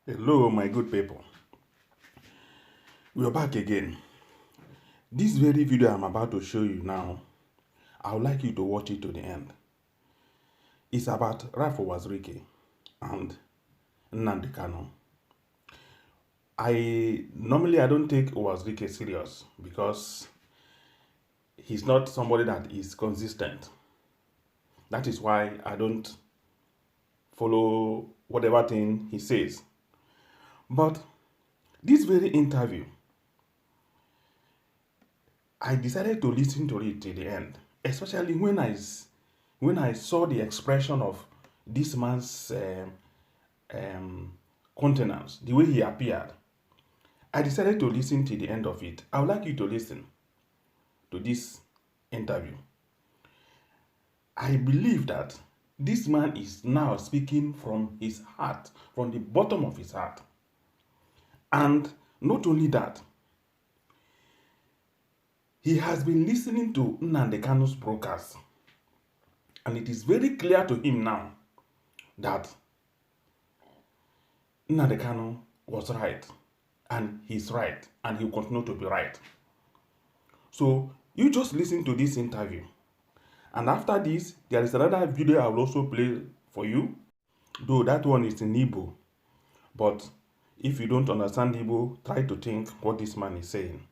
Hello, my good people. We are back again. This very video I'm about to show you now, I would like you to watch it to the end. It's about Uwazurike and Nnamdi Kanu. I don't take Uwazurike serious because he's not somebody that is consistent. That is why I don't follow whatever thing he says. But this very interview, I decided to listen to it till the end, especially when I saw the expression of this man's countenance, the way he appeared. I decided to listen to the end of it. I would like you to listen to this interview. I believe that this man is now speaking from his heart, from the bottom of his heart. And not only that, he has been listening to Nnamdi Kanu's broadcast. And it is very clear to him now that Nnamdi Kanu was right. And he's right. And he will continue to be right. So you just listen to this interview. And after this, there is another video I will also play for you. Though that one is in Igbo. But if you don't understand Igbo, try to think what this man is saying.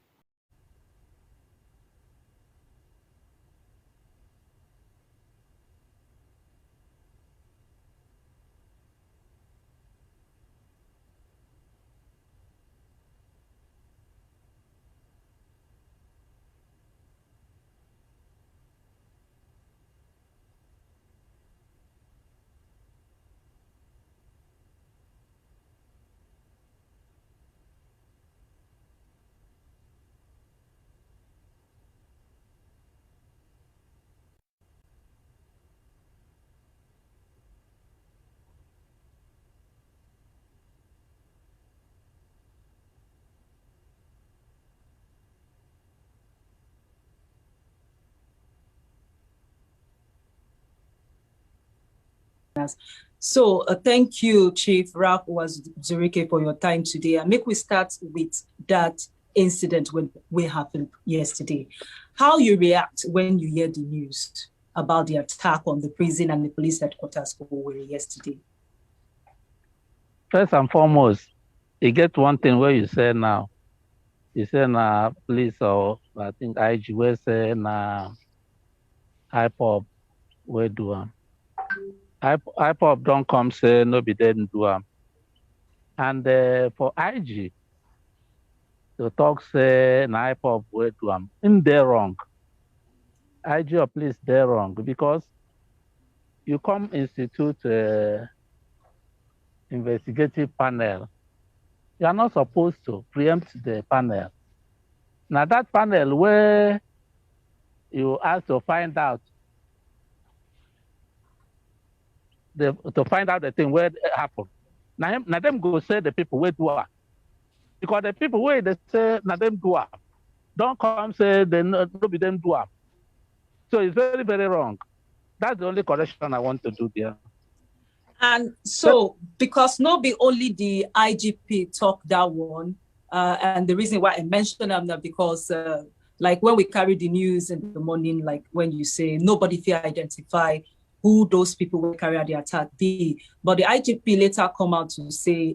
So thank you, Chief Ralph Uwazurike, for your time today. And make we start with that incident when we happened yesterday. How you react when you hear the news about the attack on the prison and the police headquarters for Owerri yesterday? First and foremost, you get one thing where you say now. You say na police or I think IG will say na IPOB will do am. IPOB don't come say no be didn't do am. And for IG to talk say na IPOB will do am, in there wrong. IG or police they're wrong because you come institute investigative panel. You are not supposed to preempt the panel. Now that panel where you ask to find out the thing where it happened. Now them go say the people where do it. Because the people where they say now them do it. Don't come say they no be them do it. So it's very, very wrong. That's the only correction I want to do there. And so, because not be only the IGP talk that one, and the reason why I mentioned them that because like when we carry the news in the morning, like when you say nobody fear identify who those people will carry out the attack be, but the IGP later come out to say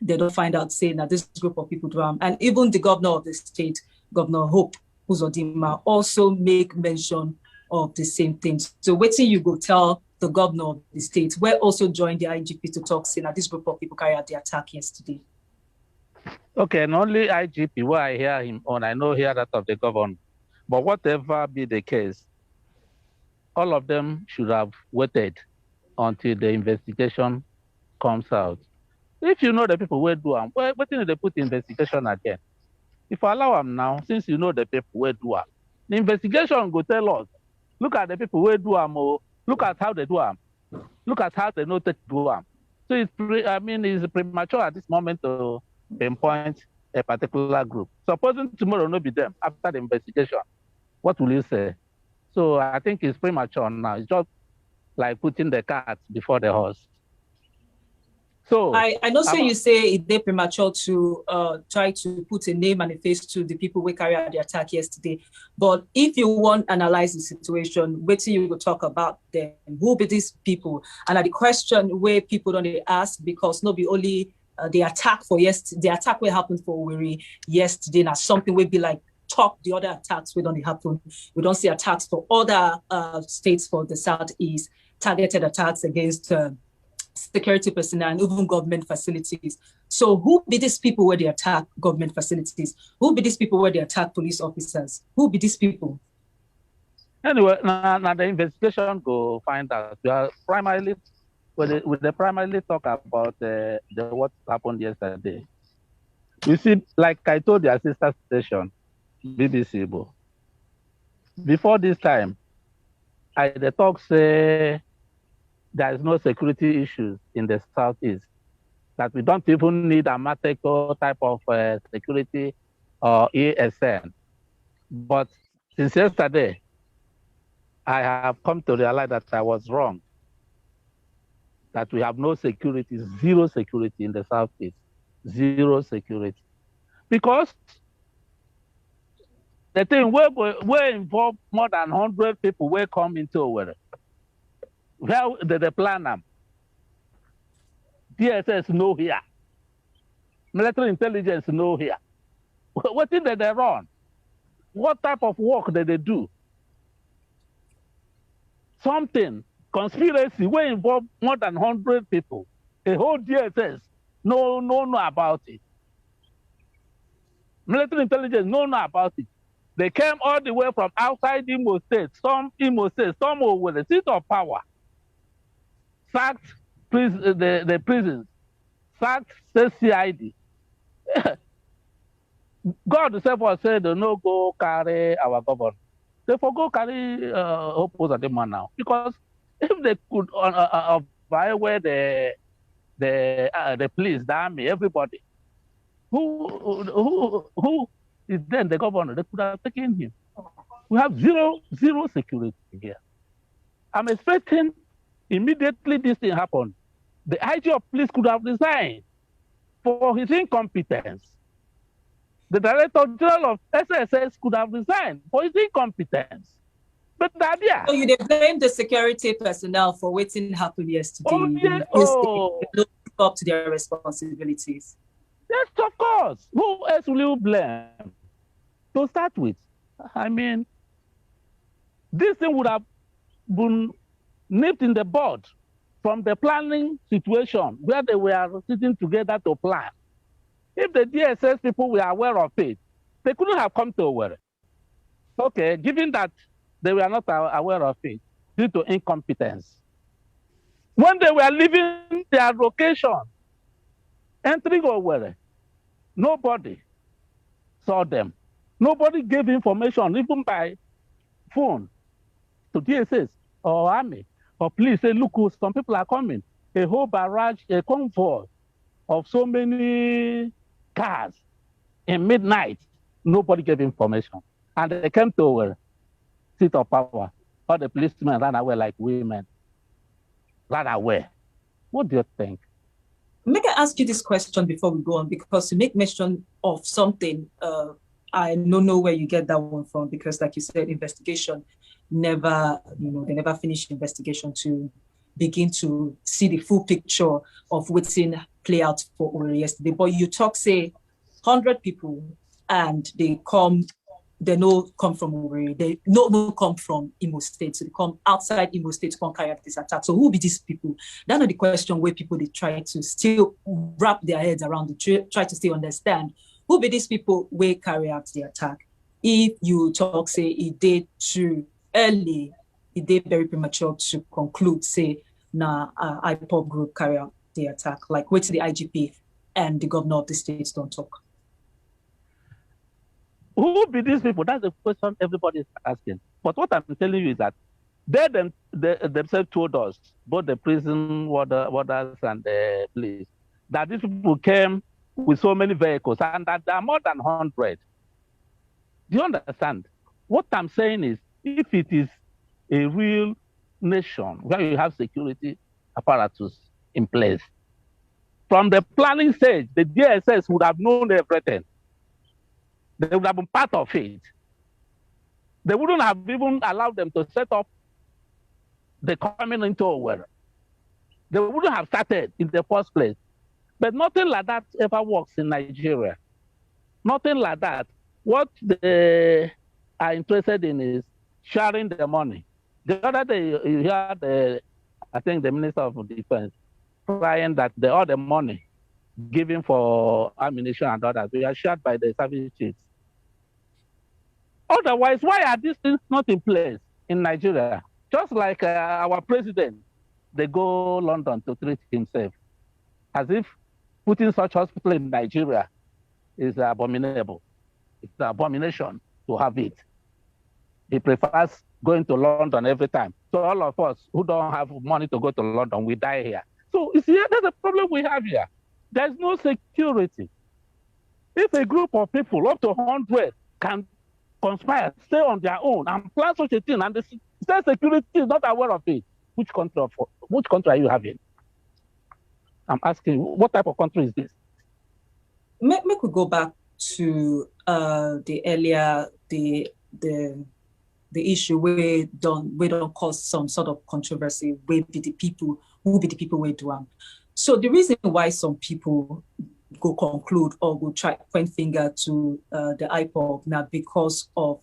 they don't find out saying that this group of people do harm. And even the governor of the state, Governor Hope Uzodinma, also make mention of the same things. So waiting you go tell the governor of the state, where also joined the IGP to talk, saying that this group of people carried out the attack yesterday. Okay, and only IGP where I hear him on, I know hear that of the governor. But whatever be the case, all of them should have waited until the investigation comes out. If you know the people where do them, what did they put investigation again? If I allow them now, since you know the people where do them, the investigation go tell us, look at the people where do them, or look at how they do them, look at how they know to do them. So it's premature at this moment to pinpoint a particular group. Supposing tomorrow no be them after the investigation, what will you say? So I think it's premature now. It's just like putting the cart before the horse. So I know say you say it's dey premature to try to put a name and a face to the people who carry out the attack yesterday. But if you want to analyze the situation, wait till you will talk about them. Who be these people? And the question where people don't ask, because not be only the attack for yesterday, the attack will happen for Owerri yesterday, now something will be like top the other attacks we don't happen. We don't see attacks for other states for the Southeast, targeted attacks against security personnel and even government facilities. So who be these people where they attack government facilities? Who be these people where they attack police officers? Who be these people? Anyway, now the investigation go find out. We are primarily, with the primarily talk about the what happened yesterday. You see, like I told your sister station, BBC, before this time, the talk say there is no security issues in the Southeast, that we don't even need a Mateko type of security or ASN. But since yesterday, I have come to realize that I was wrong, that we have no security, zero security in the Southeast, zero security. Because the thing we involve more than 100 people will come into Owerri. Where the plan them? DSS no here. Military intelligence no here. What did they run? What type of work did they do? Something, conspiracy, we involve more than 100 people. A whole DSS no about it. Military intelligence no about it. They came all the way from outside Imo State, some with the seat of power. Sacked the prisons, sacked the CID. God himself was said, no go carry our governor. They forgo carry opposite them now. Because if they could violate the police, the army, everybody, who is then the governor, they could have taken him. We have zero security here. I'm expecting immediately this thing happened, the IG of police could have resigned for his incompetence. The Director General of SSS could have resigned for his incompetence. But the idea. So you blame the security personnel for what happened yesterday. Oh, yeah. They look up to their responsibilities. Yes, of course. Who else will you blame? To start with, I mean, this thing would have been nipped in the bud from the planning situation where they were sitting together to plan. If the DSS people were aware of it, they couldn't have come to Owerri. Okay, given that they were not aware of it due to incompetence. When they were leaving their location, entering Owerri, nobody saw them. Nobody gave information, even by phone, to DSS or army or police. Say, look, some people are coming. A whole barrage, a convoy of so many cars in midnight. Nobody gave information. And they came to a seat of power. All the policemen ran away like women. Ran away. What do you think? May I ask you this question before we go on? Because you make mention of something, I don't know where you get that one from, because like you said, investigation never, they never finished investigation to begin to see the full picture of what's in play out for Owerri yesterday. But you talk, say, 100 people, and they no come from Owerri, they no come from Imo State, so they come outside Imo State to come carry out this attack. So who be these people? That's not the question where people they try to still wrap their heads around it, try to still understand who be these people will carry out the attack. If you talk, say, it did too early, it did very premature to conclude, say, IPOB group carry out the attack, like wait till the IGP and the governor of the states don't talk. Who be these people? That's the question everybody is asking. But what I'm telling you is that they themselves told us, both the prison warders and the police, that these people came with so many vehicles and that there are more than 100. Do you understand? What I'm saying is, if it is a real nation where you have security apparatus in place, From the planning stage, the DSS would have known everything. They would have been part of it. They wouldn't have even allowed them to set up the coming into Owerri. They wouldn't have started in the first place. But nothing like that ever works in Nigeria. Nothing like that. What they are interested in is sharing the money. The other day, you heard, I think, the Minister of Defense crying that all the money given for ammunition and others, we are shared by the service chiefs. Otherwise, why are these things not in place in Nigeria? Just like our president, they go London to treat himself, as if putting such hospital in Nigeria is abominable. It's an abomination to have it. He prefers going to London every time. So all of us who don't have money to go to London, we die here. So you see, that's the problem we have here. There's no security. If a group of people, up to 100, can conspire, stay on their own, and plan such a thing, and the state security is not aware of it, which country are you having? I'm asking, what type of country is this? Make we go back to the earlier the issue we don't cause some sort of controversy. Who be the people we do them? So the reason why some people go conclude or go try point finger to the IPOB now because of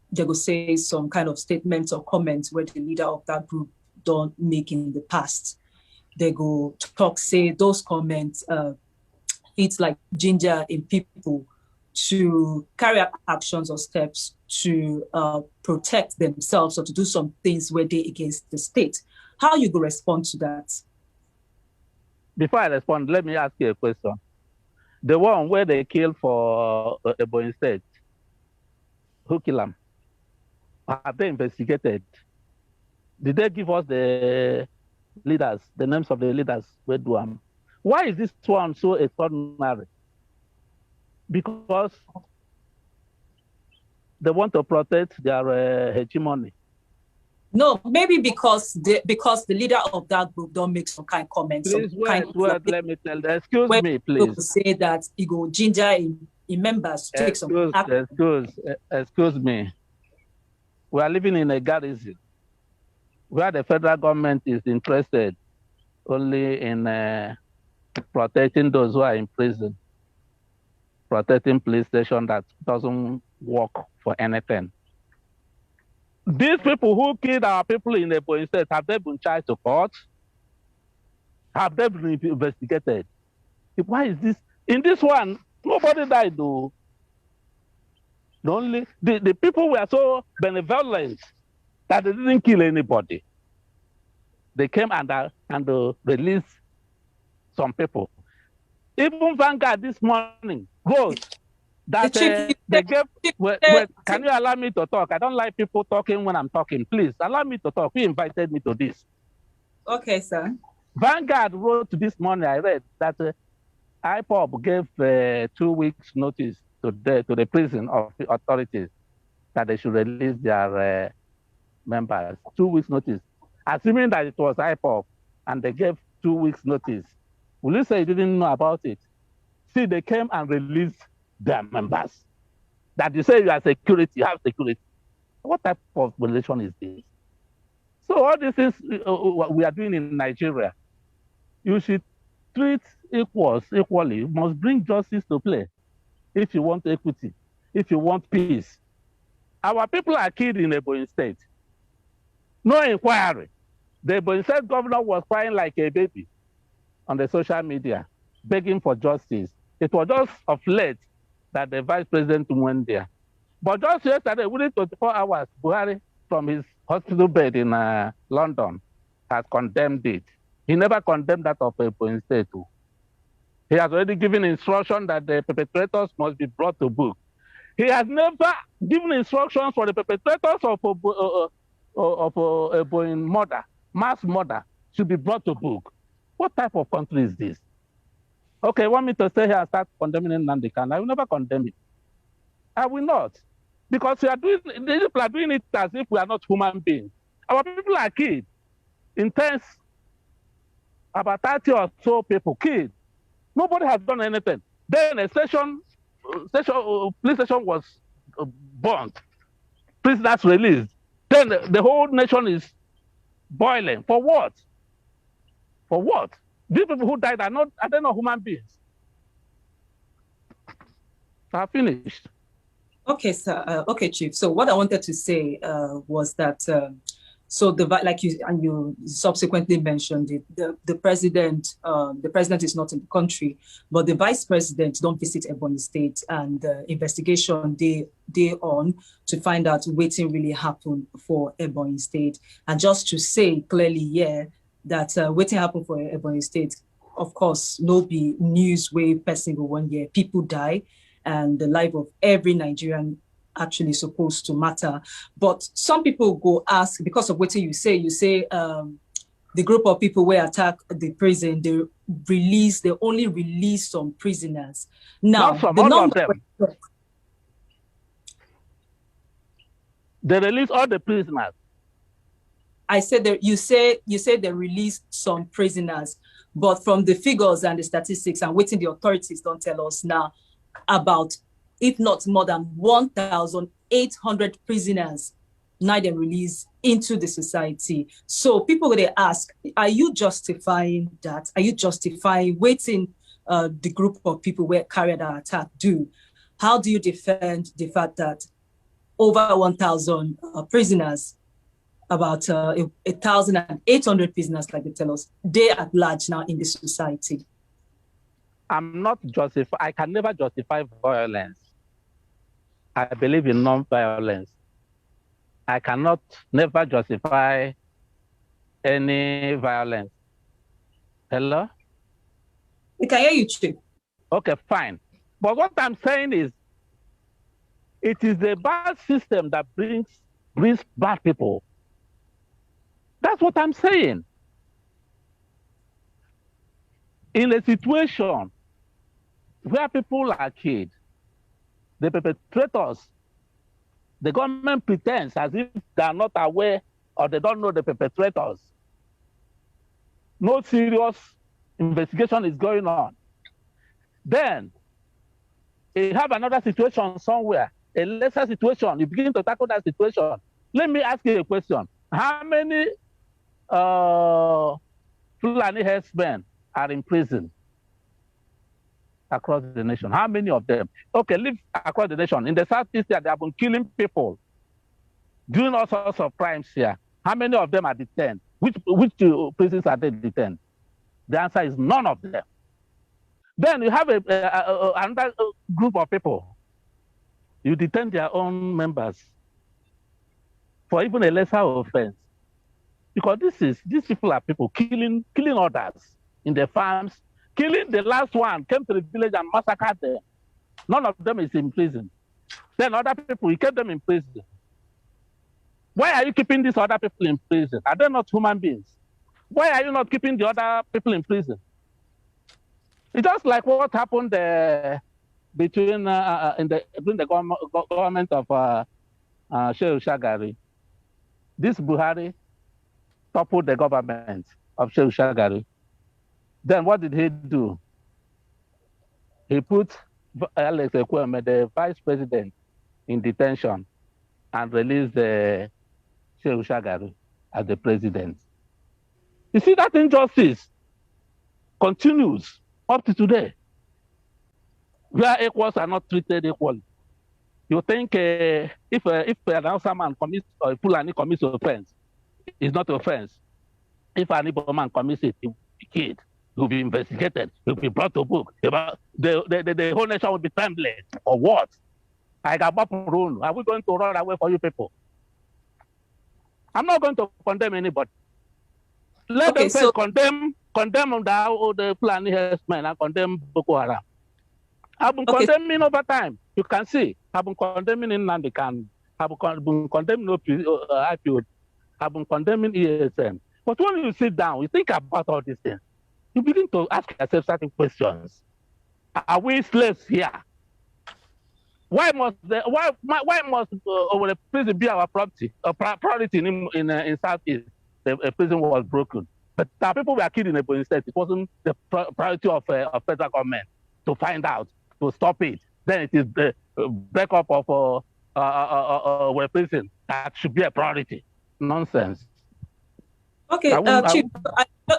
they go say some kind of statements or comments where the leader of that group don't make in the past. They go talk, say those comments, it's like ginger in people to carry out actions or steps to protect themselves or to do some things where they against the state. How you go respond to that? Before I respond, let me ask you a question. The one where they killed for Ebonyi State, who killed them? Have they investigated? Did they give us the leaders, the names of the leaders where do them? Why is this one so extraordinary? Because they want to protect their hegemony. No, maybe because the leader of that group don't make some kind of comments. Please, let me tell you. Excuse me, please. Say that he go ginger in members to take some action. Excuse me. We are living in a garrison where the federal government is interested only in protecting those who are in prison, protecting police station that doesn't work for anything. These people who killed our people in the Ebonyi State, have they been charged to court? Have they been investigated? Why is this? In this one, nobody died though. The people were so benevolent that they didn't kill anybody. They came and released some people. Even Vanguard this morning wrote that they gave. Wait, can you allow me to talk? I don't like people talking when I'm talking. Please allow me to talk. Who invited me to this? Okay, sir. Vanguard wrote this morning. I read that IPOB gave 2 weeks notice to the prison of the authorities that they should release their members. 2 weeks notice, assuming that it was IPOB and they gave 2 weeks notice. Will you say you didn't know about it? See, they came and released their members. That you say you are security, you have security. What type of relation is this? So all these things we are doing in Nigeria, you should treat equals equally. You must bring justice to play if you want equity, if you want peace. Our people are killed in Ebonyi State. No inquiry. The Ebonyi State governor was crying like a baby on the social media, begging for justice. It was just of late that the vice president went there. But just yesterday, within 24 hours, Buhari, from his hospital bed in London, has condemned it. He never condemned that of Ebonyi State. He has already given instruction that the perpetrators must be brought to book. He has never given instructions for the perpetrators of Ebonyi murder, mass murder, should be brought to book. What type of country is this? Okay, want me to stay here and start condemning Nnamdi Kanu? I will never condemn it. I will not. Because these people are doing it as if we are not human beings. Our people are killed. Intense about 30 or so people killed. Nobody has done anything. Then a police station was burnt. Prisoners released. Then the whole nation is boiling. For what? For what? These people who died are not human beings. So I finished. Okay, sir. Okay, Chief. So what I wanted to say was that so you subsequently mentioned it, the president is not in the country, but the vice president don't visit Ebonyi State, and the investigation they on to find out what really happened for Ebonyi State. And just to say clearly, that what happened for Ebonyi State, of course, no be news way per single 1 year. People die, and the life of every Nigerian actually supposed to matter. But some people go ask, because of what you say the group of people who attack the prison, they only release some prisoners. Now, not from all of them. They release all the prisoners. I said that you say they released some prisoners, but from the figures and the statistics and waiting the authorities don't tell us now about, if not more than 1,800 prisoners now they release into the society. So people they ask, are you justifying that? Are you justifying waiting the group of people where carried out attack do? How do you defend the fact that over 1,000 prisoners, about 1,800 prisoners, like they tell us, they at large now in the society? I can never justify violence. I believe in non-violence. I cannot never justify any violence. Hello? We can hear you, Chief. Okay, fine. But what I'm saying is, it is the bad system that brings bad people. That's what I'm saying. In a situation where people are killed, the perpetrators, the government pretends as if they are not aware or they don't know the perpetrators. No serious investigation is going on. Then you have another situation somewhere, a lesser situation. You begin to tackle that situation. Let me ask you a question. How many Fulani herdsmen are in prison across the nation? How many of them? Okay, live across the nation. In the Southeast, they have been killing people, doing all sorts of crimes here. How many of them are detained? Which prisons are they detained? The answer is none of them. Then you have another group of people. You detain their own members for even a lesser offense. Because these people are people killing others in their farms, killing the last one, came to the village and massacred them. None of them is in prison. Then other people, you kept them in prison. Why are you keeping these other people in prison? Are they not human beings? Why are you not keeping the other people in prison? It's just like what happened during the government of Shehu Shagari. This Buhari toppled the government of Shehu Shagari. Then what did he do? He put Alex Ekweme, the vice president, in detention and released Shehu Shagari as the president. You see, that injustice continues up to today, where equals are not treated equally. You think if an Hausa man commits or a Fulani commits offense, it's not offense. If an Igbo man commits it, he will be killed, he will be investigated, he will be brought to book. The whole nation will be trembling. Or what? I got rule. Are we going to run away for you people? I'm not going to condemn anybody. Let them first condemn the Fulani herdsmen and condemn Boko Haram. I've been condemning over time. You can see, I've been condemning Nnamdi Kanu. I've been condemning IPO. I've been condemning ESN. But when you sit down, you think about all these things, you begin to ask yourself certain questions. Are we slaves here? Why must our prison be our property? A priority in Southeast? The prison was broken. But our people were killed in a Ebonyi State. It wasn't the priority of federal government to find out, to stop it. Then it is the breakup of a prison that should be a priority. Nonsense. Okay, Chief,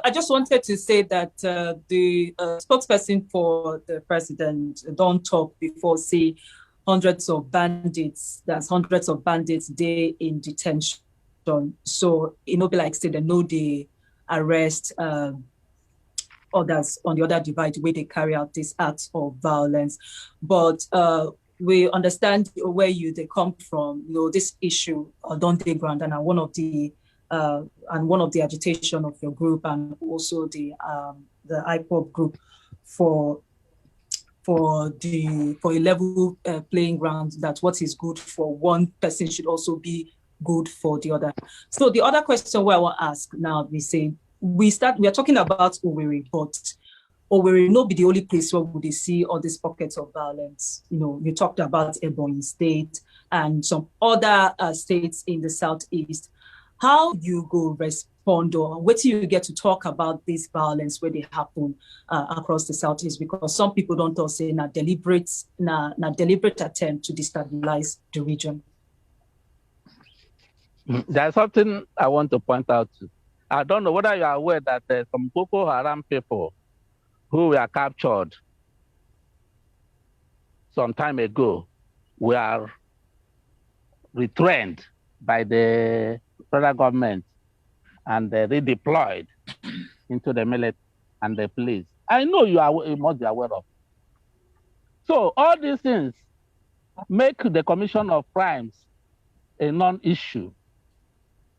I just wanted to say that the spokesperson for the president don't talk before say hundreds of bandits, that's hundreds of bandits day in detention. So it no be like say they know they arrest others on the other divide where they carry out these acts of violence. But we understand where they come from. You know, this issue don't take ground, and one of the agitation of your group, and also the IPOP group for a level playing ground, that what is good for one person should also be good for the other. So the other question where I want to ask now, we are talking about Owerri, but Owerri no be the only place where we see all these pockets of violence. You know, you talked about Ebonyi State and some other states in the Southeast. How you go respond, or what do you get to talk about this violence where they happen across the Southeast? Because some people don't all say deliberate attempt to destabilize the region. There's something I want to point out. I don't know whether you are aware that some Boko Haram people who were captured some time ago were retrained by the federal government and redeployed into the military and the police. I know you must be aware of. So all these things make the commission of crimes a non-issue.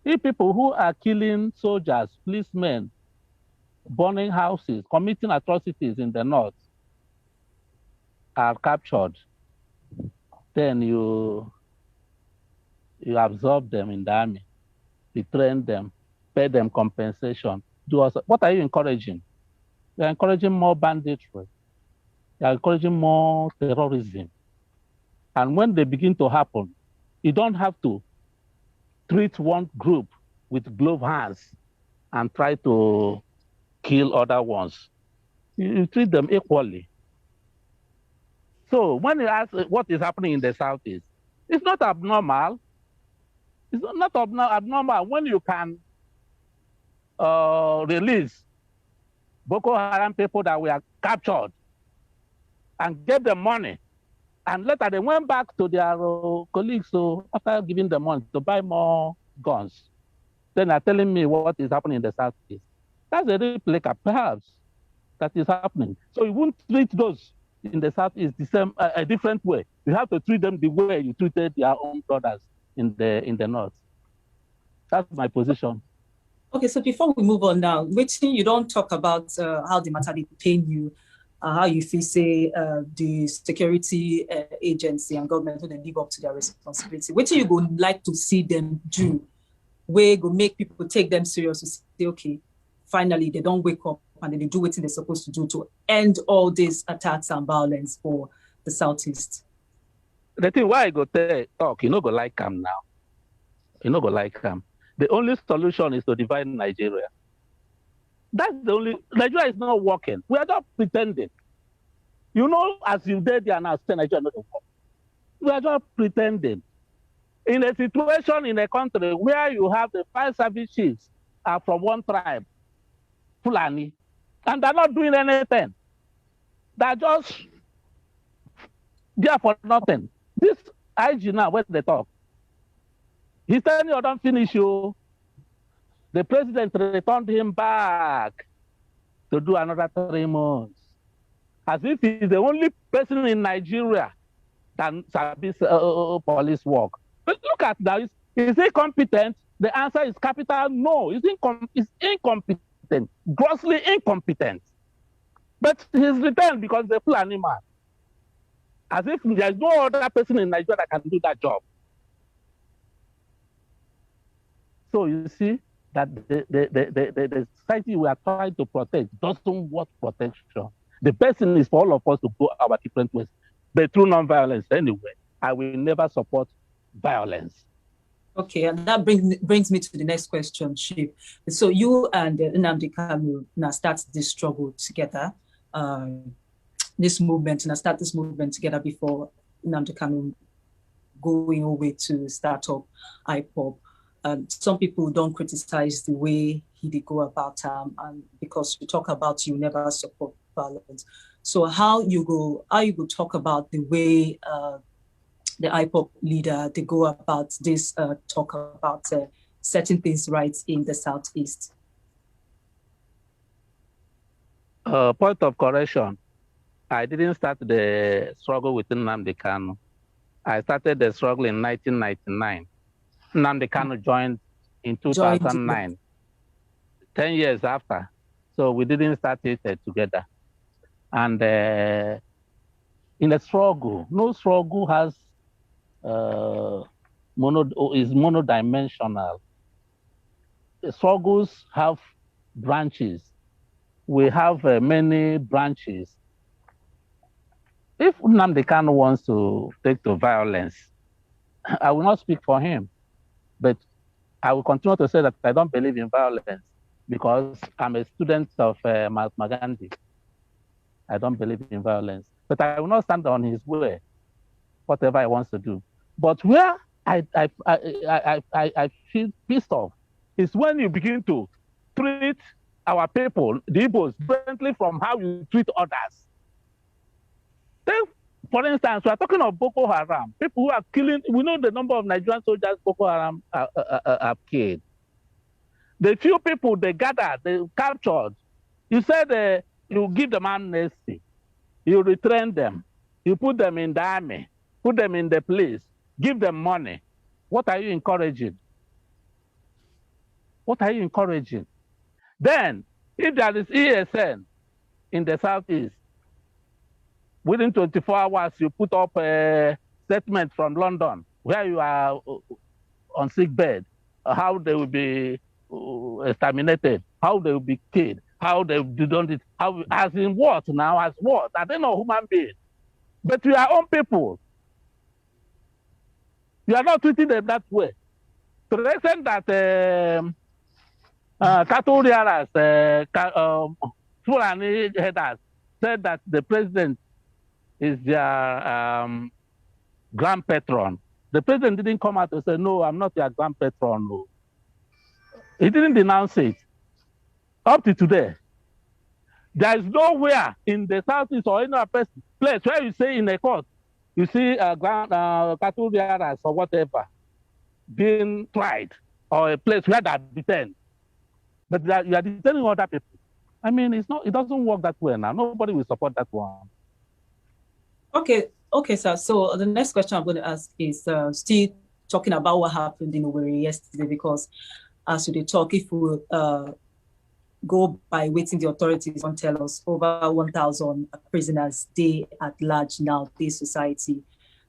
If people who are killing soldiers, policemen, burning houses, committing atrocities in the north are captured, then you absorb them in the army, retrain them, pay them compensation. What are you encouraging? You're encouraging more banditry. You're encouraging more terrorism. And when they begin to happen, you don't have to treat one group with gloved hands and try to kill other ones. You treat them equally. So when you ask what is happening in the Southeast, it's not abnormal. It's not abnormal when you can release Boko Haram people that were captured and get them money. And later they went back to their colleagues after giving them money to buy more guns. Then they're telling me what is happening in the Southeast. That's a replica, perhaps, that is happening. So you won't treat those in the Southeast a different way. You have to treat them the way you treated your own brothers in the North. That's my position. Okay, so before we move on now, you don't talk about how the matter pain you, how you feel say the security agency and government when they live up to their responsibility. What you go like to see them do? Where go make people take them serious to say, okay, finally they don't wake up and they do what they're supposed to do to end all these attacks and violence for the Southeast. The thing why I go talk, you know, go like them now. You know, go like them. The only solution is to divide Nigeria. That's the only. Nigeria is not working. We are not pretending. You know, as you did there now, say Nigeria not work. We are just pretending. In a situation in a country where you have the 5 service chiefs are from one tribe, Fulani, and they're not doing anything. They're just there for nothing. This IG now, when they talk, he's telling you, don't finish you. The president returned him back to do another 3 months. As if he's the only person in Nigeria that service police work. But look at that. Is he competent? The answer is capital no. He's incompetent, grossly incompetent. But he's returned because the Fulani man. As if there's no other person in Nigeria that can do that job. So you see that the society we are trying to protect doesn't want protection. The best thing is for all of us to go our different ways. But through non-violence anyway, I will never support violence. Okay, and that brings me to the next question, Chief. So you and Nnamdi Kanu now start this struggle together, this movement together before Nnamdi Kanu going away to start up IPOB. Some people don't criticize the way he did go about and because you talk about you never support violence. So how you go talk about the way the IPOB leader they go about this talk about setting things right in the Southeast? Point of correction. I didn't start the struggle with Nnamdi Kanu. I started the struggle in 1999. Nnamdi Kanu joined in 2009, 10 years after. So we didn't start it together. And in a struggle, no struggle has is monodimensional. The struggles have branches. We have many branches. If Nnamdi Kanu wants to take to violence, I will not speak for him, but I will continue to say that I don't believe in violence because I'm a student of Mahatma Gandhi. I don't believe in violence, but I will not stand on his way, whatever he wants to do. But where I feel pissed off is when you begin to treat our people, the Igbos, differently from how you treat others. For instance, we are talking of Boko Haram. People who are killing, we know the number of Nigerian soldiers Boko Haram have killed. The few people they gathered, they captured, you said you give them amnesty, you retrain them, you put them in the army, put them in the police, give them money. What are you encouraging? What are you encouraging? Then, if there is ESN in the Southeast, within 24 hours, you put up a statement from London where you are on sick bed, how they will be exterminated, how they will be killed, how they done it, how, as in what now, as what? Are they not human beings? But we are own people. You are not treating them that way. To the extent that cattle rearers, Fulani headers said that the president is their grand patron. The president didn't come out and say, no, I'm not your grand patron. No. He didn't denounce it. Up to today, there is nowhere in the Southeast or any other place where you say in a court, you see cattle rearers or whatever being tried, or a place where they are detained. But you are detaining other people. I mean, it doesn't work that way now. Nobody will support that one. Okay, sir. So the next question I'm going to ask is still talking about what happened in Owerri yesterday, because as we talk, if we go by waiting the authorities don't tell us, over 1,000 prisoners, they at large now, this society,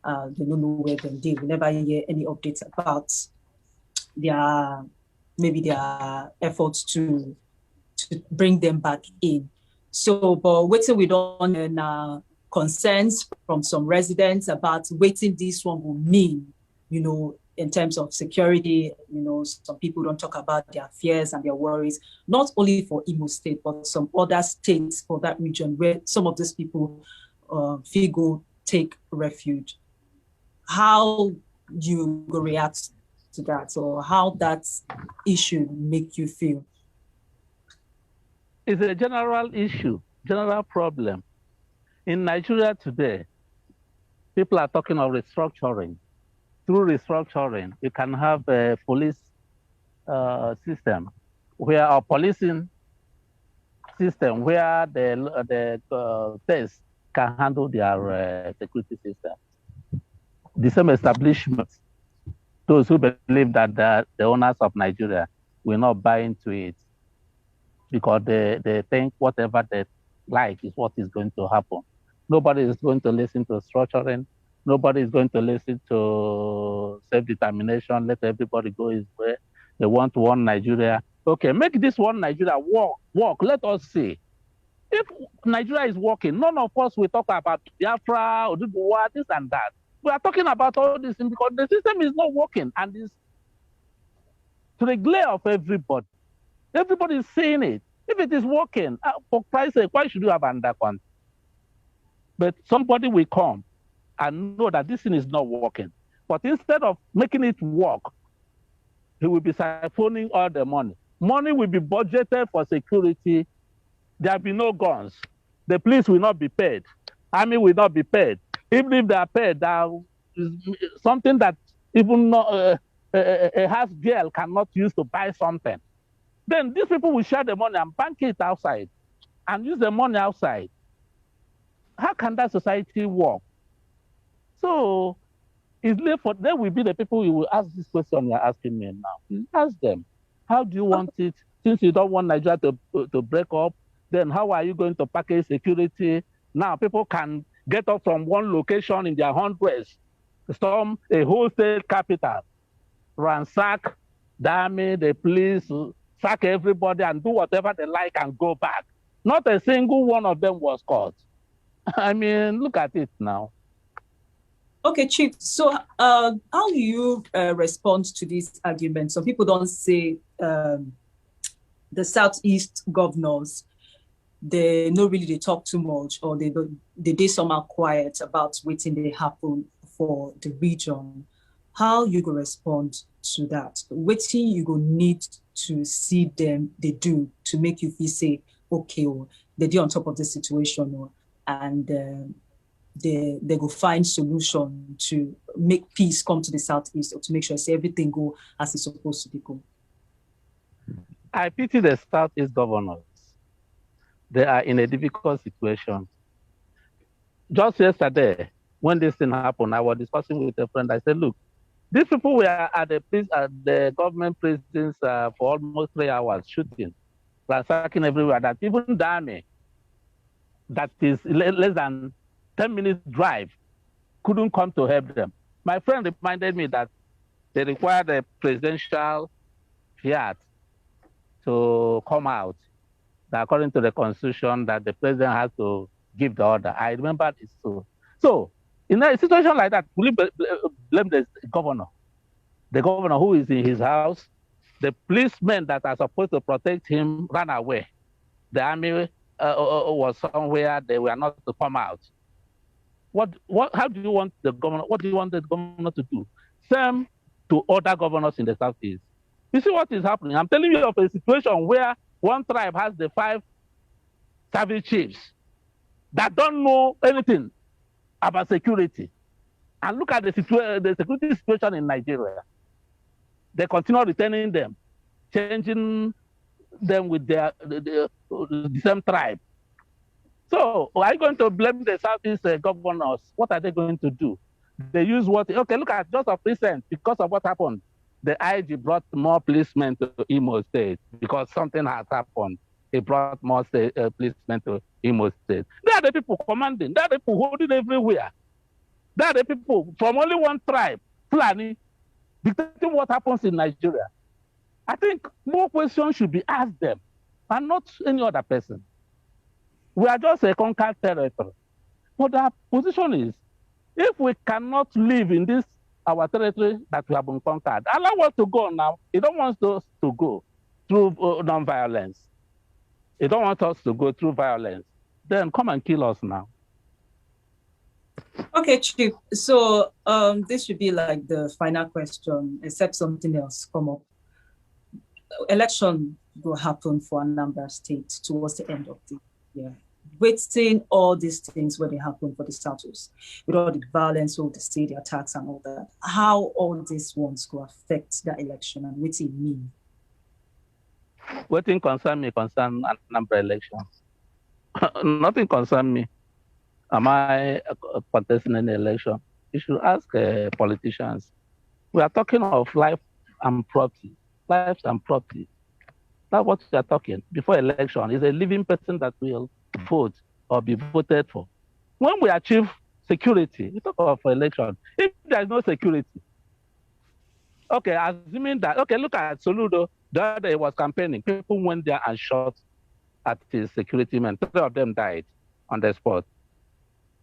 they don't know where they live. We never hear any updates about their efforts to bring them back in. So, but waiting we don't concerns from some residents about waiting this one will mean, in terms of security. Some people don't talk about their fears and their worries, not only for Imo State, but some other states for that region where some of these people go take refuge. How you react to that, or how that issue make you feel? It's a general issue, general problem. In Nigeria today, people are talking of restructuring. Through restructuring, you can have a police system, where our policing system, where the states can handle their security system. The same establishments, those who believe that the owners of Nigeria will not buy into it because they think whatever they like is what is going to happen. Nobody is going to listen to structuring. Nobody is going to listen to self-determination. Let everybody go his way. They want one Nigeria. Okay, make this one Nigeria work. Let us see. If Nigeria is working, none of us will talk about Biafra or this and that. We are talking about all these things because the system is not working, and to the glare of everybody. Everybody is seeing it. If it is working, for Christ's sake, why should you have undercount? But somebody will come and know that this thing is not working. But instead of making it work, he will be siphoning all the money. Money will be budgeted for security. There will be no guns. The police will not be paid. Army will not be paid. Even if they are paid, something that even a house girl cannot use to buy something. Then these people will share the money and bank it outside and use the money outside. How can that society work? So there will be the people who will ask this question you're asking me now. Ask them, how do you want it? Since you don't want Nigeria to break up, then how are you going to package security? Now people can get up from one location in their hundreds, storm a whole state capital, ransack the army, the police, sack everybody and do whatever they like and go back. Not a single one of them was caught. I mean, look at it now. Okay, Chief. So how do you respond to this argument? Some people don't say the Southeast governors, they talk too much, or they somehow quiet about waiting they happen for the region. How you go respond to that? Waiting you go need to see them they do to make you feel say, okay, or they do on top of the situation, or and they go find solution to make peace come to the Southeast, or to make sure say everything go as it's supposed to be go. I pity the Southeast governors. They are in a difficult situation. Just yesterday, when this thing happened, I was discussing with a friend. I said, look, these people were at the government prisons for almost 3 hours shooting, ransacking everywhere. That even the army, that is less than 10 minutes drive, couldn't come to help them. My friend reminded me that they required a presidential fiat to come out, that according to the constitution, that the president has to give the order. I remember this too. So in a situation like that, will you blame the governor? The governor who is in his house, the policemen that are supposed to protect him ran away. The army was somewhere, they were not to come out. How do you want the governor? What do you want the governor to do? Same to other governors in the Southeast. You see what is happening? I'm telling you of a situation where one tribe has the 5 service chiefs that don't know anything about security. And look at the security situation in Nigeria. They continue returning them, changing them with the same tribe. So are you going to blame the Southeast governors? What are they going to do? They use what? Okay, look at just of recent, because of what happened. The IG brought more policemen to Imo State because something has happened. He brought more policemen to Imo State. They are the people commanding. They are the people holding everywhere. They are the people from only one tribe, Fulani, dictating what happens in Nigeria. I think more questions should be asked them and not any other person. We are just a conquered territory. But our position is, if we cannot live in this, our territory that we have been conquered, allow us to go now. He don't want us to go through non-violence. He don't want us to go through violence. Then come and kill us now. Okay, Chief. So this should be like the final question, except something else come up. Election will happen for Anambra State towards the end of the year. Waiting all these things where they happen for the status, with all the violence, all the state attacks and all that, how all these ones go affect the election and what it mean? What concern Anambra elections? Nothing concern me. Am I contesting any election? You should ask politicians. We are talking of life and property. Lives and property. That's what we are talking. Before election, is a living person that will vote or be voted for. When we achieve security, we talk of election. If there is no security, okay, assuming that, okay, look at Soludo, the other day he was campaigning. People went there and shot at his security men. 3 of them died on the spot.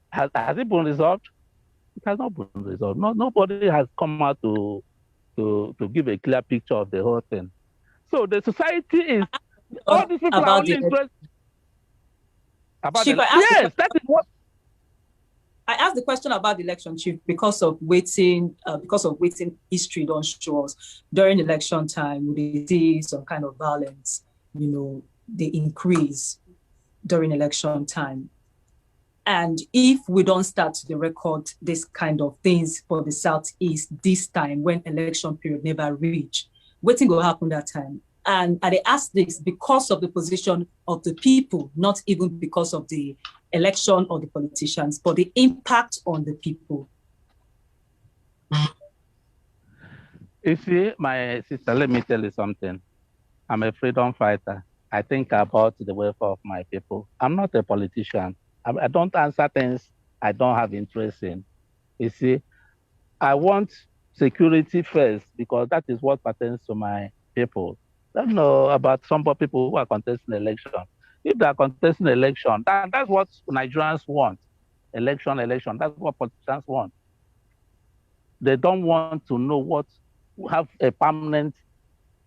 Has it been resolved? It has not been resolved. Nobody has come out to to give a clear picture of the whole thing. So the society is, all these people are only interested about Chief, yes, that is what. I asked the question about the election, Chief, because of waiting history don't show us. During election time, we see some kind of violence, they increase during election time. And if we don't start to record this kind of things for the Southeast this time, when election period never reach, waiting will happen that time. And I ask this because of the position of the people, not even because of the election or the politicians, but the impact on the people. You see, my sister, let me tell you something. I'm a freedom fighter. I think about the welfare of my people. I'm not a politician. I don't answer things I don't have interest in. You see, I want security first because that is what pertains to my people. I don't know about some people who are contesting election. If they are contesting election, that's what Nigerians want. Election. That's what politicians want. They don't want to know have a permanent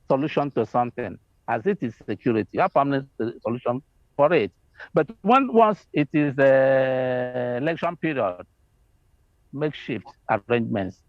solution to something. As it is security, you have permanent solution for it. But once it is the election period, makeshift arrangements,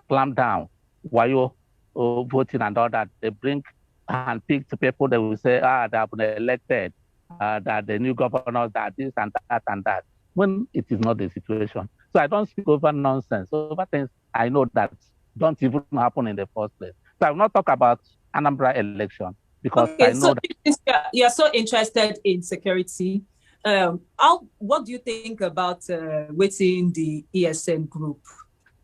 clamp down, while you're voting and all that, they bring hand-picked people. They will say, they have been elected, that the new governors, that this and that and that, when it is not the situation. So I don't speak over nonsense, over things I know that don't even happen in the first place. So I will not talk about Anambra election because I know that you're so interested in security. What do you think about waiting the ESN group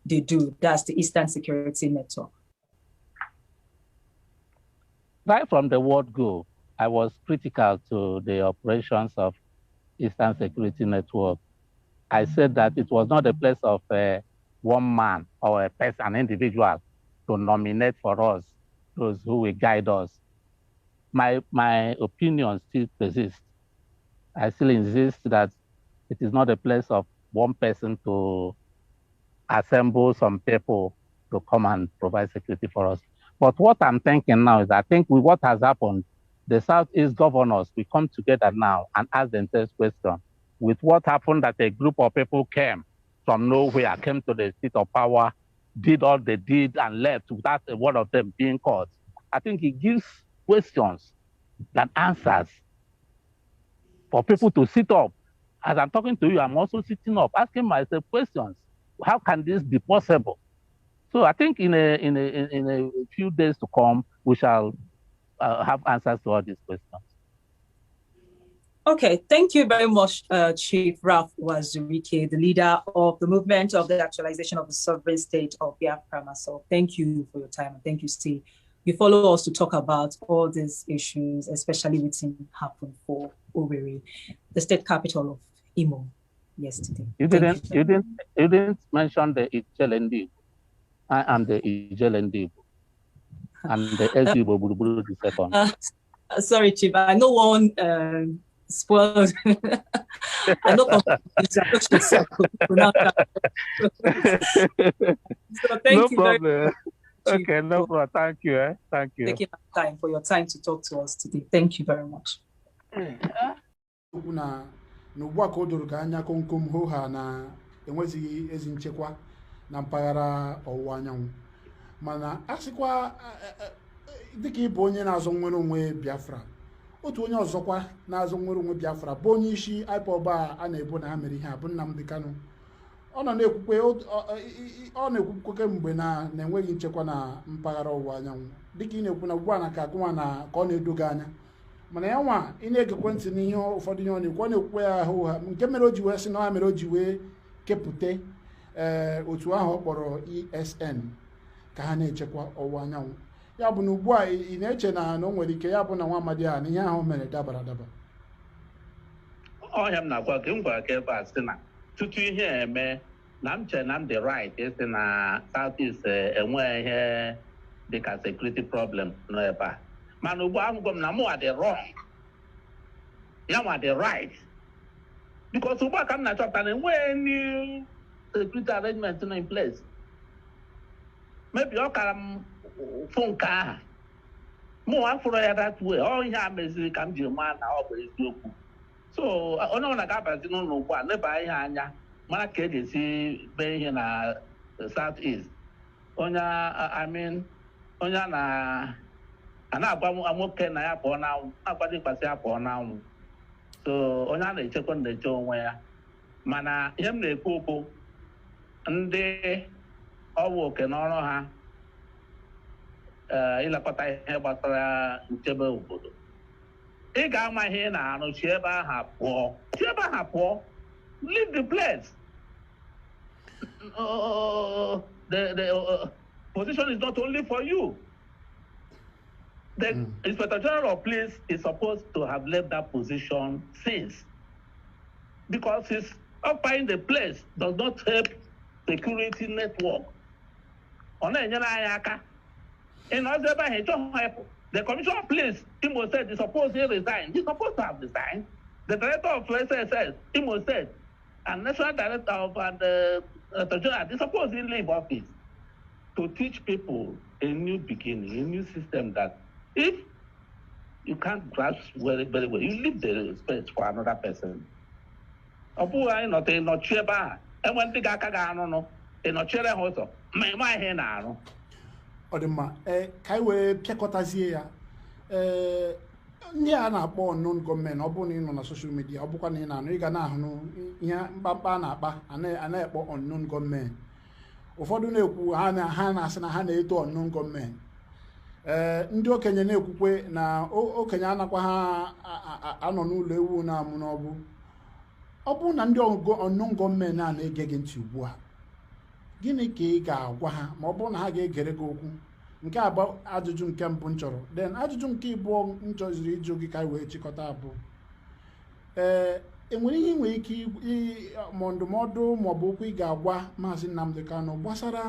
they do? That's the Eastern Security Network. Right from the word go, I was critical to the operations of Eastern Security Network. I said that it was not a place of one man or a person, an individual, to nominate for us those who will guide us. My opinion still persists. I still insist that it is not a place of one person to assemble some people to come and provide security for us. But what I'm thinking now is I think with what has happened, the Southeast governors will come together now and ask themselves question. With what happened that a group of people came from nowhere, came to the seat of power, did all they did and left without one of them being caught. I think it gives questions than answers for people to sit up. As I'm talking to you, I'm also sitting up, asking myself questions. How can this be possible? So I think in a few days to come, we shall have answers to all these questions. Okay, thank you very much, Chief Ralph Uwazurike, the leader of the movement of the actualization of the sovereign state of Biafra. So thank you for your time, and thank you, Steve. You follow us to talk about all these issues, especially what happened for Owerri, the state capital of Imo, yesterday. You didn't mention the Ijelendi. I am the Ijelendi, and the Ezigbo Buruburu the second. Sorry, Chief. I know one spoiled. I know. So thank you problem. very much. Okay, no problem. Thank you. Thank you. Taking time for your time to talk to us today. Thank you very much. N'ugbu a ka o doro ka anya komkom hoo ha na enwezighị ezi nchekwa na mpaghara ọwụwa anyanwụ, mana asịkwa dịka ịbụ onye na-azọ nwere onwe Biafra, otu onye ọzọkwa na-azọ nwere onwe Biafra bụ onye isi IPOB a na-ebo na ha mere ihe a bụ Nnamdi Kanu. Ọ na-ekwukwe kemgbe na-enweghị nchekwa na mpaghara ọwụwa anyanwụ, dịka ị na-ekwu na ugbu a na ka agụnwa na ka ọ na-edoga anya, mana ya nwa ị na-egekwe ntị n'ihe ụfọdụ ihe ọ na-ekwu, ọ na-ekwukwe ya ahụ ha, nke mere o ji wee sị na ha mere o ji wee kepụta otu ahụ ọ kpọrọ ESN ka ha na-echekwa ọwụwa anyanwụ. Ya bụ na ugbu a ị na-eche na o nwere ike ya bụ na nwa amadi a na ihe ahụ mere dabara adaba. Ọhịa m na-agwa gị, m gwara ka ebe a sị na tutu ihe eme na m chere na m dị right isi na Southeast enweghị ihe dịka security problem nọ ebe a, mana ugbu a ahụgo m na mụ dị wrong, ya nwa dị right, because ugbu a ka m na-achọpụta na enweghị new security arrangement in place. Maybe ọ kara m phone car. More after that way, all here message come to man now is local. So, I don't know about no one, never I market is being in the southeast. I mean, na I'm okay now for now. I'm going to for now. So, I check on the John where mana him the people and they all work and all her. Ilakọta ihe gbasara nchebe obodo. Ị ga-ama ihe na-arụ chiebe aha pụọ. Chiebe aha pụọ. Leave the place. The position is not only for you. The Inspector General of Police is supposed to have left that position since. Because his occupying the place does not help security network. In other words, the Commissioner of Police, Imo said, is supposed to resign. He's supposed to have resigned. The Director of SSS, Imo said, and National Director of the is supposed to leave office to teach people a new beginning, a new system that if you can't grasp very, very well, you leave the space for another person. And when the Gaka no, in a chair also, my hand now. Odima, ka iwe pịakọtazie ya ndị a na-akpọ unknown gọọmenti ọ bụ na ị nọ na social media ọ bụkwa na ị na-anụ ị ga na-ahụ ihe mkpamkpa na-akpa a na-ekpọ unknown gọọmenti ụfọdụ na-ekwu ha na-asị na ha na-eto unknown gọọmenti ndị okenye na-ekwukwe na okenye anakwa ha anọ n'ụlọ ewu na-amụ n'ọbụ ọ bụ na ndị unknown gọọmenti a na-ege gị ntị ugbu a gịnị ka ị ga-agwa ha ma ọ bụrụ na ha ga-egere gị okwu nke a bụ ajụjụ nke mbụ m chọrọ then ajụjụ nke ịbụọ m chọziri ịjụ gị ka anyị wee chịkọta abụ enwere ihe nwere ike ma ndụmọdụ ma ọ bụ okwu ị ga-agwa Maazị Nnamdi Kanu gbasara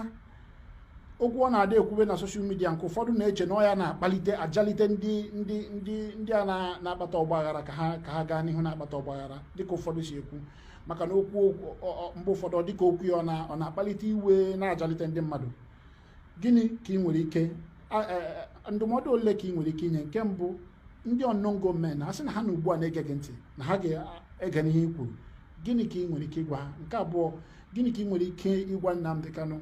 okwu ọ na-adị ekwube na soshal midia nke ụfọdụ na-eche na ọ ya na-akpalite ajalite ndị a na-akpata ọgbaghara ka ha gaa n'ihu na-akpata ọgbaghara dịka ụfọdụ si ekwu maka na okwu mgbe ụfọdụ dịka okwu ya ọ na-akpalite iwe na-ajalite ndị mmadụ gịnị ka ị nwere ike ndụmọdụ ole ka ị nwere ike inye nke mbụ ndị unknown gọọmenti ha sị na ha na ugbu a na-ege gị ntị na ha ga-ege n'ihe i kwuru gịnị ka ị nwere ike ịgwa ha nke abụọ gịnị ka ị nwere ike ịgwa Nnamdi Kanu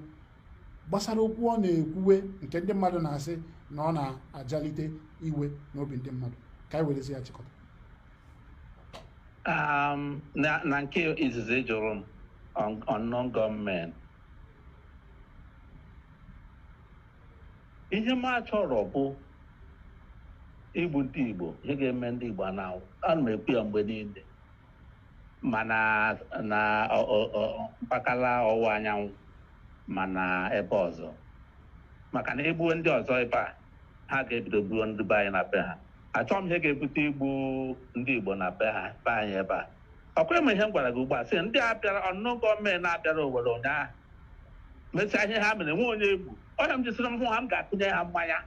gbasara okwu ọ na-ekwuwe nke ndị mmadụ na-asị na ọ na-ajalite iwe n'obi ndị mmadụ ka anyị werezi ya chịkọta na nke izizi jụrụ unknown gọọmenti ihe m achọrọ bụ igbu ndị Igbo ihe ga-eme ndị Igbo ana m ekwu ya mgbe niile mana na mpaghara ọwụwa anyanwụ mana ebe ọzọ maka na egbuo ndị ọzọ ebe a ha ga-ebido gbuo ndị be anyị na be ha achọghị m ihe ga-ebute igbu ndị Igbo na be anyị ebe a ọkwa m ihe m gwara gị ugbu a sị ndị a bịara unknown gọọmenti na-abịara Owerri ụnyaahụ mesịa ihe ha mere nwe onye egwu onye m jisiri m hụ ha m ga-akụnye ha mmanya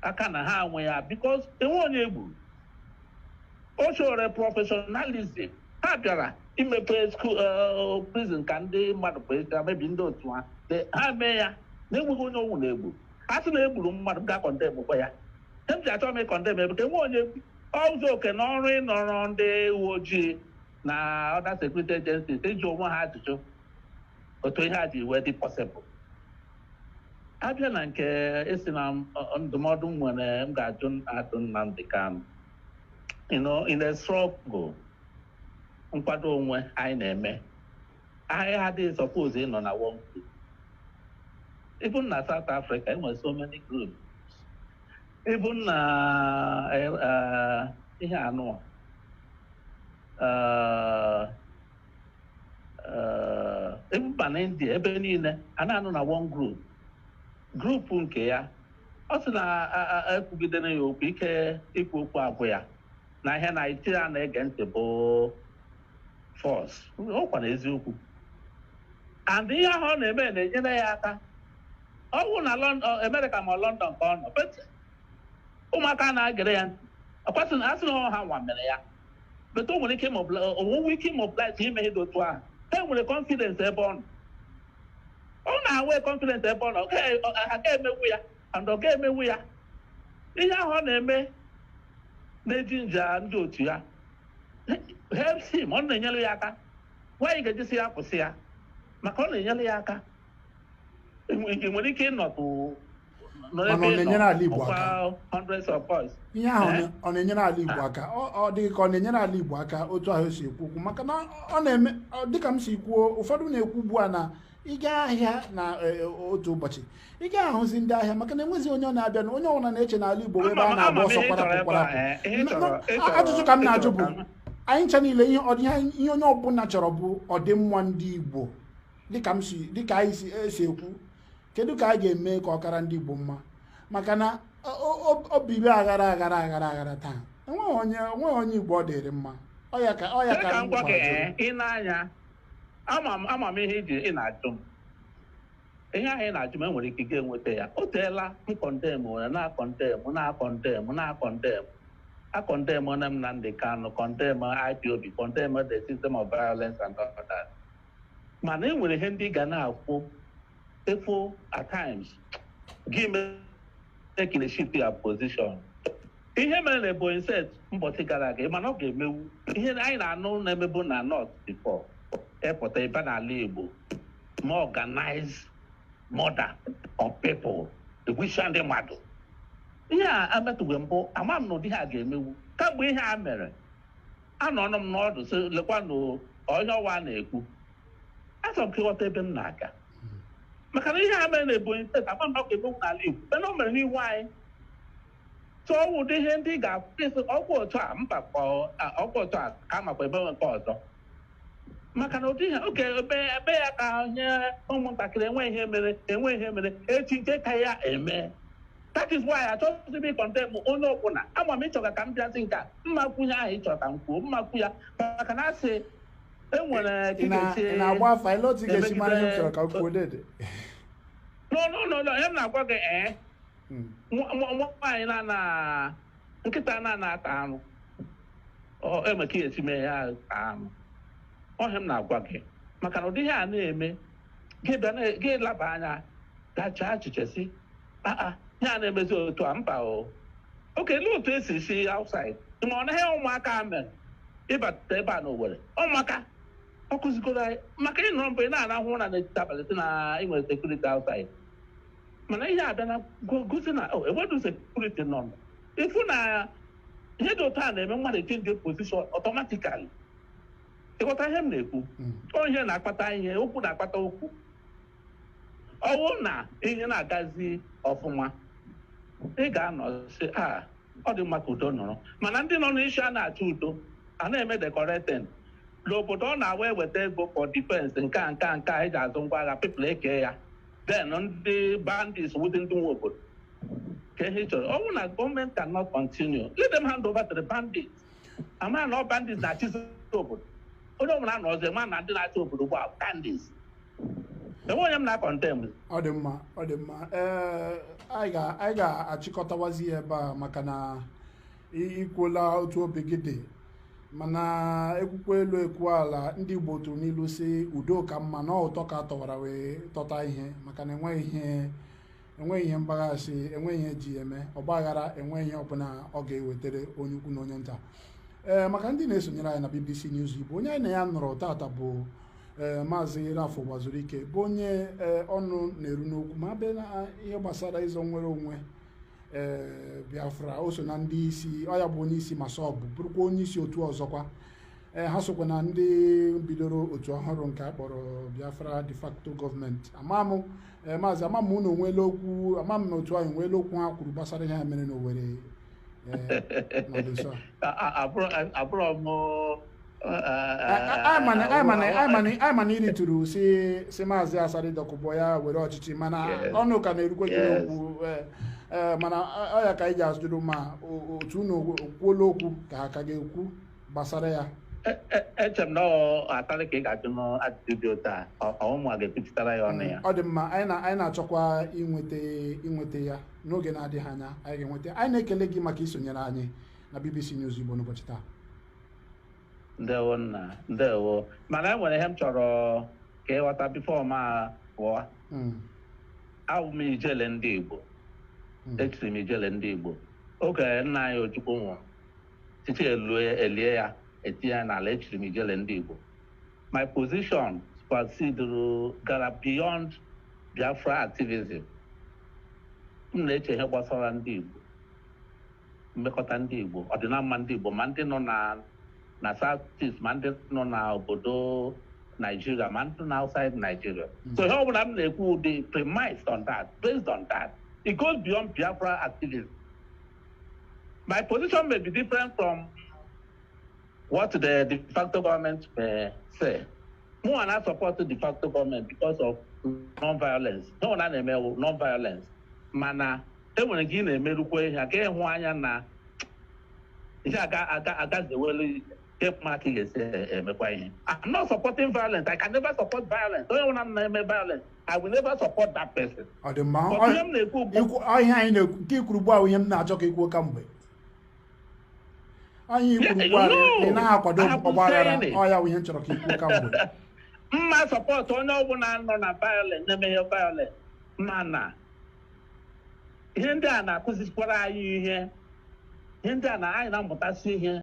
aka na ha nwe ya because enwe onye egwu o chọrọ professionalism ha bịara imepe prison ka ndị mmadụ kpee mebi ndị otu ha mee ya na-enweghị onye owu na-egbu a sị na egburu mmadụ ga-akọndem kwa ya m ji achọ m ịkọndem ebe ka enwe onye ọzọ oke na ọrụ ịnọrọ ndị uwe ojii na other security agencies ịjụ onwe ha ajụjụ otu ihe a ji wee dị possible abịa na nke esi na ndụmọdụ nwere m ga-ajụ Nnamdi Kanu in a struggle nkwado onwe anyị na-eme anyị adịghị suppose ịnọ na one group even na South Africa enwere so many groups even na ihe anụ even na India ebe niile a na-anụ na one group nke ya ọ sị na ekwugidere ya okwu ike ikwu okwu agwụ ya na ihe na iti a na-ege ntị bụ force ọkwa na eziokwu and ihe ahụ ọ na-eme na-enyere ya aka ọ bụ na America ma London ka ọ nọ ụmụaka na-agere ya ntị ọkwasị na asị na ha nwa mere ya bete o nwere ike onwe ike mobilize ime ihe dị otu ahụ ha nwere confidence ebe ọ nọ na-awe confident ebe ọ nọ aka emewu ya and ọ ga-emewu ya ihe ahụ ọ na-eme na-eji nja ndị otu ya helps him, ọ na-enyere ya aka. Nwaanyị ga-ejisi ya kwụsị ya maka ọ na-enyere ya aka. Nwere ike ịnọtụ hundreds of us. Ihe ahụ ọ na-enyere ala Igbo aka, ọ dị ka ọ na-enyere ala Igbo aka otu ahụ si ekwu okwu maka na ọ na-eme dịka m si kwuo, ụfọdụ na-ekwu ugbu a na ịga ahịa na otu ụbọchị ị ga-ahụzi ndị ahịa maka na enwezi onye ọ na-abịa na onye ọbụla na-eche n'ala Igbo ebe a na-agba ọsọ kwarapụ. Ajụjụ ka m na-ajụ bụ anyị ncha niile ihe onye ọbụla chọrọ bụ ọdịmma ndị Igbo dịka anyị si ekwu, kedu ka a ga-eme ka ọkara ndị Igbo mma maka na obibi aghara taa enweghị onye Igbo ọ dịrị mma. Ọ ya ka ị na-anya ama m ihe ị na-ajụ m, ihe ahụ ị na-ajụ m enwere ike ga-enweta ya. O teela m kọndem akọndem Nnamdi Kanu, kọndem IPOB, kọndem the system of violence and all that. Mana enwere ihe ndị ga na-akwụ efu at times gị mee shift your position. Ihe mere na Ebonyi set mbọchị gara aga mana ọ ga-emewu ihe anyị na-anụ na-emebu na North before epụta ebe n'ala Igbo more organized murder of people, egwucha ndị mmadụ. Ihe a ametụghị mbụ, ama m na ụdị ha ga-emewu. Kamgbe ihe a mere anọnụ m n'ọdụ sị lekwa na onye ọwa na-ekwu achọrọ m ka ịghọta ebe m na-aga maka na ihe a mere na Ebonyi steeti ama m na ọ ga-emewu n'ala Igbo ebe na o mere n'ihu anyị. Tụọ ụdị ihe ndị ga-akwụsị ọgwụ otu a ọgwụ otu a ka makwa ebe nke ọzọ maka na ụdị ha oge ebe ya ka onye ụmụntakịrị enwe ihe mere echi nke ka ya eme. That is why I chose to be condemned onye ọbụla. Ama m ịchọga ka m bịazi nke a mmakwu ihe ahụ ịchọrọ ka m kwuo mmakwu ya maka na asị enwere na-agba afa ile otu ga-esi mara ihe m chọrọ ka m kwuo dede. No, ihe m na-agwa gị nwaanyị na nkịta na-ata anụ eme ka esi mee ya anụ. Ọhịa m na-agwa gị maka na ụdị ihe a na-eme gị laba anya gachaa achịche si ihe a na-emezi otu a mba oke lee otu esi si outside ma ọ naghị ụmụaka mere ịbata ebe a n'Owerri ụmụaka ọ kụzigoro anyị maka ịnọrọ mgbe ị na-arahụ ụra n'etiti abalị sị na ị nwere sekuriti outside mana ihe abịa na gosi na enwedu sekuriti nọ ịfụ na ihe dị otu a na-eme mmadụ change position automatically. Ịghọta ihe m na-ekwu ihe na-akpata ihe okwu na-akpata okwu. Ọwụ na ihe na-agazi ọfụma ị ga-anọ sị ọ dị mma ka udo nọrọ mana ndị nọ n'isi a na-achọ udo a na-eme decorating n'obodo ọ na-awa eweta ego for defense nke a eji azụ ngwa agha people eke ya then ndị bandits wụdị ndị nwe obodo ka ihe chọrọ. Ọwụ na gọọmenti cannot continue, let them hand over to the bandits. Ama na ọ bandits na-achịzi obodo onye ọbụla anọ ọzọ ma na ndị na-achị obodo bụ bandits. Enwe onye m na-akọndem. Ọ dị mma anyị ga-achịkọtawazi ebe a maka na ikwuola otu obi gị dị mana ekwukwa elu ekwu ala ndị Igbo tụrụ n'ilu si udo ka mma na ụtọ ka tọwara wee tọta ihe maka na enweghị ihe mgbaghasị, enweghị ihe ji eme ọgbaghara, enweghị ihe ọbụla ọ ga-ewetere onye ukwu na onye nta. Maka ndị na-esonyere anyị na BBC News Igbo, onye anyị na ya nọrọ tata bụ Maazị Uwazurike bụ onye ọnụ na-eru n'okwu ma abịa na ihe gbasara ịzọ nwere onwe Biafra. O so na ndị isi ọ ya bụ onye isi Masọbụ bụrụkwa onye isi otu ọzọkwa. Ha sokwa na ndị bidoro otu ọhụrụ nke a kpọrọ Biafra de facto gọọmenti. Maazị amam unu onweela okwu amam na otu anyị nweela okwu ha kwuru gbasara ihe mere n'Owerri anyị mana iri tụrụ si Maazị Asari Dokubo ya were ọchịchị mana ọnụ ka na-erukwe gị okwu mana ọ ya ka anyị ji azụrụ ma otu unu kwuola okwu ka ha ka ga-ekwu gbasara ya. Eche m na atarị ka ị ga-ajụ n'ajụjụ dị ụtọ a ọmụmụ a ga-ekwuchitara ya ọnụ ya. Ọ dị mma, anyị na-achọkwa inweta ya n'oge na-adịghị anya anyị ga-enweta. Anyị na-ekele gị maka isonyere anyị na BBC News Igbo n'ụbọchị taa. Ndewo nna, ndewo. Mana enwere ihe m chọrọ ka ịghọta bifo ma pụọ awụ m ijele ndị Igbo echiri m ijele ndị Igbo oge nna anyị Ojukwu nwụrụ titi elie ya etinye ya n'ala echiri m ijele ndị Igbo my position gara beyond Biafra activism m na-eche ihe gbasara ndị Igbo mmekọta ndị Igbo ọdịnala ndị Igbo ma ndị nọ na South East ma ndị nọ na obodo Nigeria ma ndị nọ outside Nigeria so ihe ọbụla m na-ekwu dị premised on that, based on that. It goes beyond Biafra activism. My position may be different from what the de facto government may say. More and I support the de facto government because of non-violence. No one non-violence. Mana enwere gị na-emerukwa ihe aga ịhụ anya na ihe agaghị ewelu maka ga-esi emekwa ihe. I'm not supporting violence. I can never support violence. Onye ọbụla m na-eme violence, I will never support that person. Ọ dị mma. Ihe anyị na-ekwu nke ikwuru gba ihe m na-achọ ka ikwuo kamgbe. Anyị ikwuru gba ị na-akwado ọgbaghara ọya ihe m chọrọ ka ikwuo kamgbe. Mma support onye ọbụla nọ na violence na-eme ihe violence mana ihe ndị a na-akụzikwara anyị ihe ndị a na anyị na-amụtasị ihe